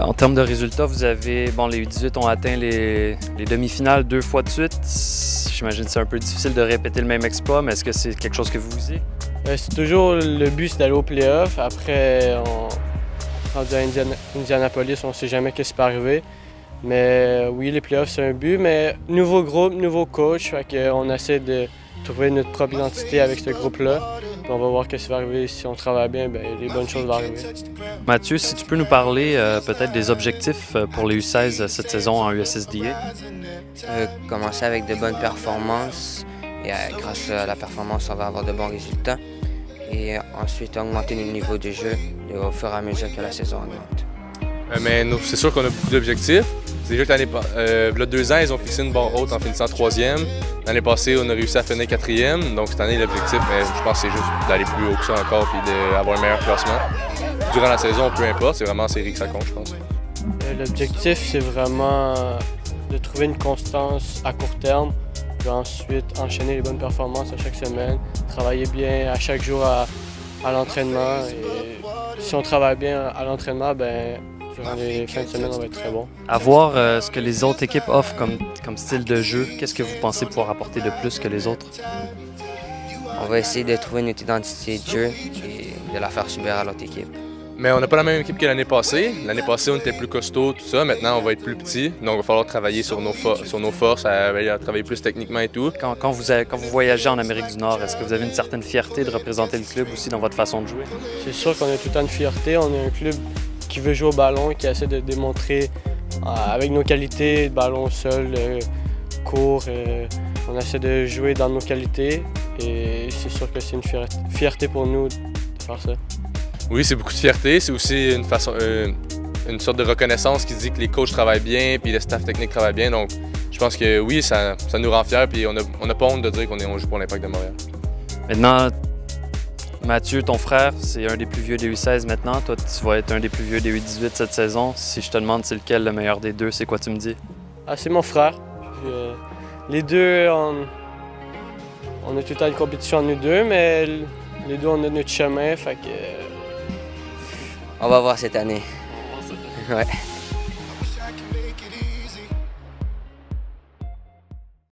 En termes de résultats, vous avez, bon, les U18 ont atteint les demi-finales 2 fois de suite. J'imagine que c'est un peu difficile de répéter le même exploit, mais est-ce que c'est quelque chose que vous visez? C'est toujours le but, c'est d'aller au play-off. Après, rendu à Indianapolis, on ne sait jamais ce qui peut arriver. Mais oui, les playoffs, c'est un but, mais nouveau groupe, nouveau coach. Fait qu'on essaie de trouver notre propre identité avec ce groupe-là. Puis on va voir ce qui va arriver. Si on travaille bien, bien, les bonnes choses vont arriver. Mathieu, si tu peux nous parler peut-être des objectifs pour les U16 cette saison en USSDA? Commencer avec de bonnes performances. Et grâce à la performance, on va avoir de bons résultats. Et ensuite, augmenter le niveau du jeu au fur et à mesure que la saison augmente. Mais c'est sûr qu'on a beaucoup d'objectifs. C'est déjà que il y a 2 ans, ils ont fixé une barre haute en finissant 3e. L'année passée, on a réussi à finir 4e. Donc cette année, l'objectif, je pense que c'est juste d'aller plus haut que ça encore et d'avoir un meilleur classement. Durant la saison, peu importe, c'est vraiment en série que ça compte, je pense. L'objectif, c'est vraiment de trouver une constance à court terme, puis ensuite enchaîner les bonnes performances à chaque semaine, travailler bien à chaque jour à l'entraînement. Et si on travaille bien à l'entraînement, ben durant les fins de semaine, on va être très bon. À voir ce que les autres équipes offrent comme style de jeu, qu'est-ce que vous pensez pouvoir apporter de plus que les autres? On va essayer de trouver notre identité de jeu et de la faire subir à l'autre équipe. Mais on n'a pas la même équipe que l'année passée. L'année passée, on était plus costaud, tout ça. Maintenant, on va être plus petit. Donc, il va falloir travailler sur nos forces, travailler plus techniquement et tout. Quand vous voyagez en Amérique du Nord, est-ce que vous avez une certaine fierté de représenter le club aussi dans votre façon de jouer? C'est sûr qu'on a tout le temps une fierté. On est un club qui veut jouer au ballon, qui essaie de démontrer avec nos qualités, ballon seul, court, on essaie de jouer dans nos qualités et c'est sûr que c'est une fierté pour nous de faire ça. Oui, c'est beaucoup de fierté. C'est aussi une sorte de reconnaissance qui dit que les coachs travaillent bien puis le staff technique travaille bien. Donc, je pense que oui, ça nous rend fiers puis on n'a pas honte de dire qu'on joue pour l'Impact de Montréal. Maintenant, Mathieu, ton frère, c'est un des plus vieux des U16 maintenant. Toi, tu vas être un des plus vieux des U18 cette saison. Si je te demande c'est lequel le meilleur des deux, c'est quoi tu me dis? C'est mon frère. Les deux, on a tout le temps une compétition entre nous deux, mais les deux, on a notre chemin. Fait que... On va voir cette année. Ouais.